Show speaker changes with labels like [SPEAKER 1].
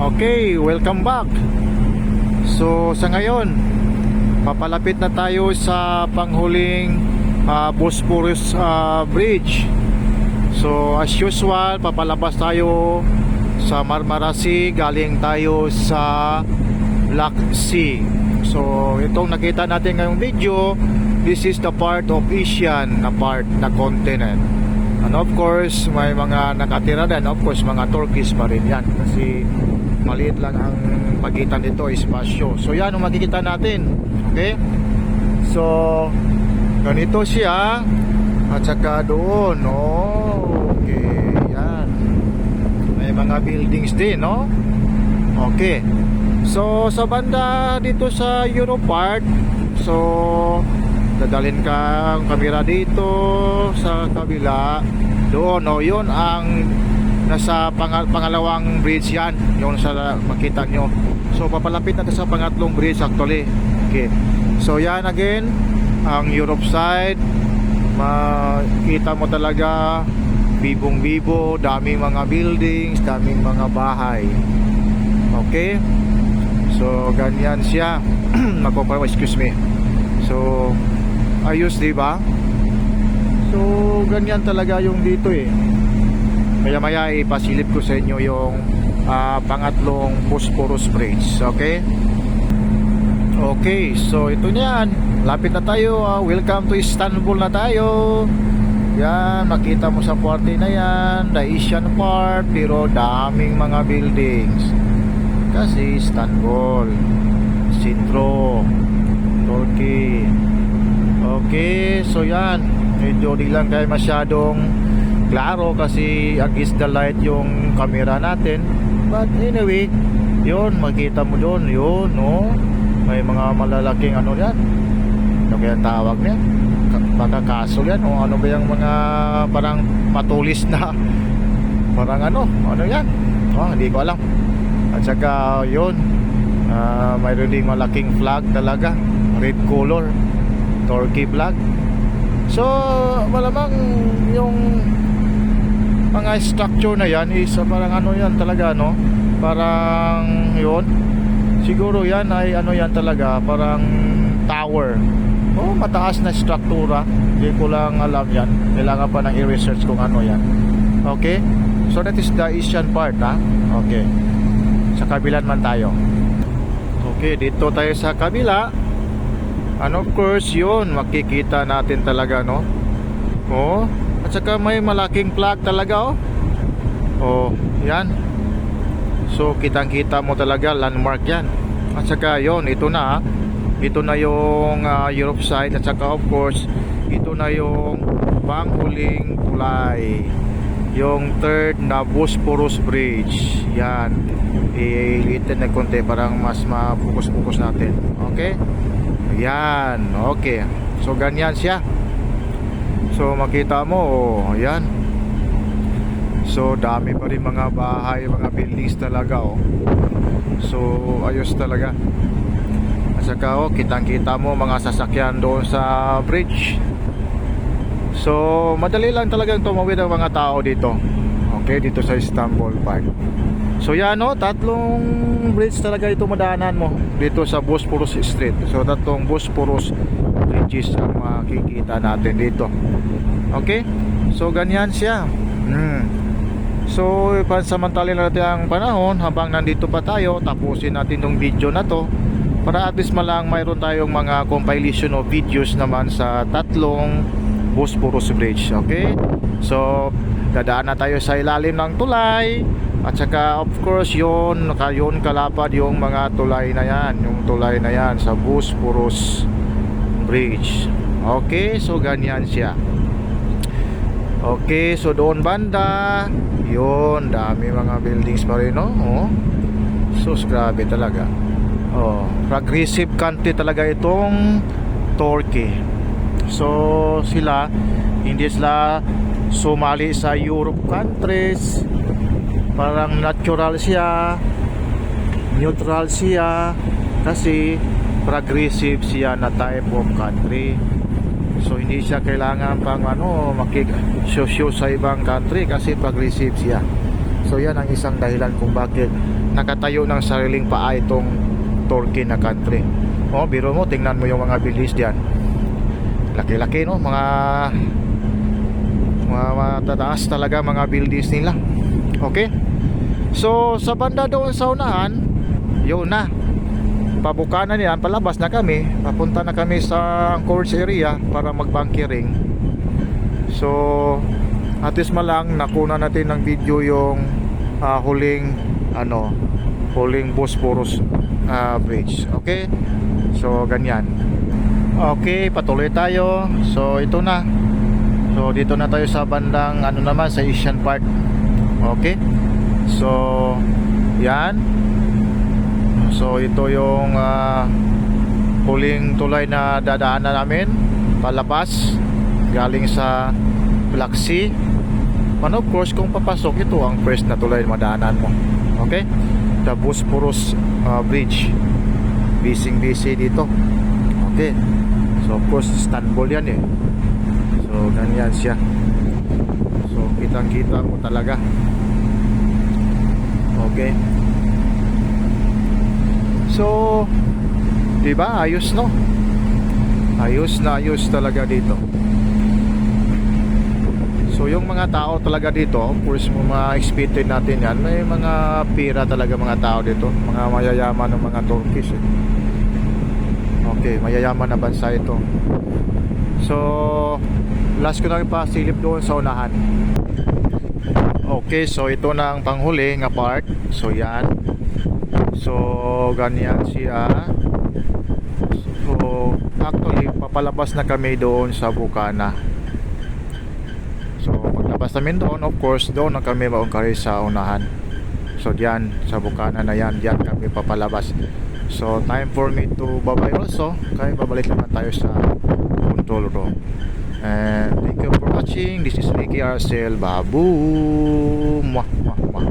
[SPEAKER 1] Okay, welcome back. So sa ngayon, papalapit na tayo sa panghuling Bosphorus Bridge. So as usual, papalabas tayo sa Marmara Sea, galing tayo sa Black Sea. So itong nakita natin ngayong video, this is the part of Asian na part na continent. And of course, may mga nakatira din. Of course, mga Turkish pa rin yan. Kasi maliit lang ang pagitan dito, espasyo. So yan ang makikita natin. Okay? So, ganito siya. At saka doon, okay, yan. May mga buildings din, no? Okay. So, sa banda dito sa Europe part, so dadalhin ka ang kamera dito sa kabila doon, yun ang nasa pangalawang bridge yan, yung sa makita nyo. So papalapit natin sa pangatlong bridge actually. Okay, so yan again ang Europe side. Makita mo talaga bibong bibo, daming mga buildings, daming mga bahay. Okay, so ganyan siya. Excuse me. So ayos, diba? So ganyan talaga yung dito eh. Maya maya ipasilip ko sa inyo yung pangatlong Bosphorus Bridge. Okay? Okay, so ito na yan. Lapit na tayo. Welcome to Istanbul na tayo. Yan, makita mo sa parte na yan, the Asian part, pero daming mga buildings. Kasi Istanbul, sentro, Turkey. Okay, so yan, medyo di lang kayo masyadong klaro kasi against the light yung camera natin. But anyway, yun, makita mo doon, yun, no? May mga malalaking ano yan. Ano kaya tawag niya? Baka kaso yan, o ano ba yung mga parang patulis na parang ano yan? Hindi ko alam. At saka yun, mayroon ding malaking flag talaga, red color, Turkey flag. So malamang yung mga structure na yan is parang ano yan talaga, no? Parang yun, siguro yan ay ano yan talaga, parang tower. Mataas na struktura. Hindi ko lang alam yan. Kailangan pa ng i-research kung ano yan. Okay, so that is the Asian part, ha? Okay, sa kabilan man tayo. Okay, dito tayo sa kabila. And of course, yun, makikita natin talaga, no? At saka may malaking flag talaga, yan. So, kitang-kita mo talaga, landmark yan. At saka, yun, ito na yung Europe side. At saka, of course, ito na yung panghuling tulay. Yung third na Bosphorus Bridge. Yan. I-litin na konti, parang mas ma-focus natin. Okay? Yan, okay. So ganyan siya. So makita mo, yan. So dami pa rin mga bahay, mga buildings talaga, So ayos talaga. At saka kitang-kita mo mga sasakyan doon sa bridge. So madali lang talagang tumawid ang mga tao dito. Okay, dito sa Istanbul Park. So yan, tatlong bridge talaga ito madaanan mo dito sa Bosphorus Street. So tatlong Bosphorus bridges ang makikita natin dito. Okay, so ganyan siya. So pansamantalin natin ang panahon habang nandito pa tayo. Tapusin natin yung video na to para at least malang mayroon tayong mga compilation of videos naman sa tatlong Bosphorus Bridge. Okay, so dadaan na tayo sa ilalim ng tulay. At saka of course yun kalapad yung mga tulay na yan, yung tulay na yan sa Bosphorus Bridge. Okay, so ganyan siya. Okay, so doon banda, yun, dami mga buildings pa rin, no? So grabe talaga. Progressive country talaga itong Turkey. So hindi sila sumali sa Europe countries. Parang natural siya, neutral siya, kasi progressive siya na type of country. So hindi siya kailangan pang makik-show sa ibang country kasi progressive siya. So yan ang isang dahilan kung bakit nakatayo ng sariling paa itong Turkey na country. Biro mo, tingnan mo yung mga buildings diyan. Laki-laki, no? Mga matataas talaga mga buildings nila. Okay? So sa banda doon sa unahan, yun na, pabukanan yan, palabas na kami, papunta na kami sa Anchorage area para magbunkering. So at least malang nakuna natin ng video yung huling Bosphorus bridge. Okay, so ganyan. Okay, patuloy tayo. So ito na, so dito na tayo sa bandang naman sa Asian part. Okay, so yan. So ito yung huling tulay na dadaanan namin palabas galing sa Black Sea. And of course, kung papasok, ito ang first na tulay na madaanan mo. Okay, the Bosphorus bridge. Busy dito. Okay, so of course Istanbul yan eh. So ganyan siya. So kitang-kita mo talaga. Okay, so diba, ayos, no? Ayos na ayos talaga dito. So yung mga tao talaga dito, of course, ma-expected natin yan, may mga pira talaga mga tao dito, mga mayayaman ng mga Turkish eh. Okay, mayayaman na bansa ito. So last ko na ipasilip doon sa unahan. Okay, so ito na ang panghuli nga part. So yan. So ganyan siya. So actually papalabas na kami doon sa Bukana. So paglabas namin doon, of course, doon na kami maungkari sa unahan. So diyan sa Bukana na yan, diyan kami papalabas. So time for me to bye-bye also. Kaya babalik naman tayo sa control room. And thank you for watching. This is Ricky Arcel. Babu. Mwah, mwah, mwah.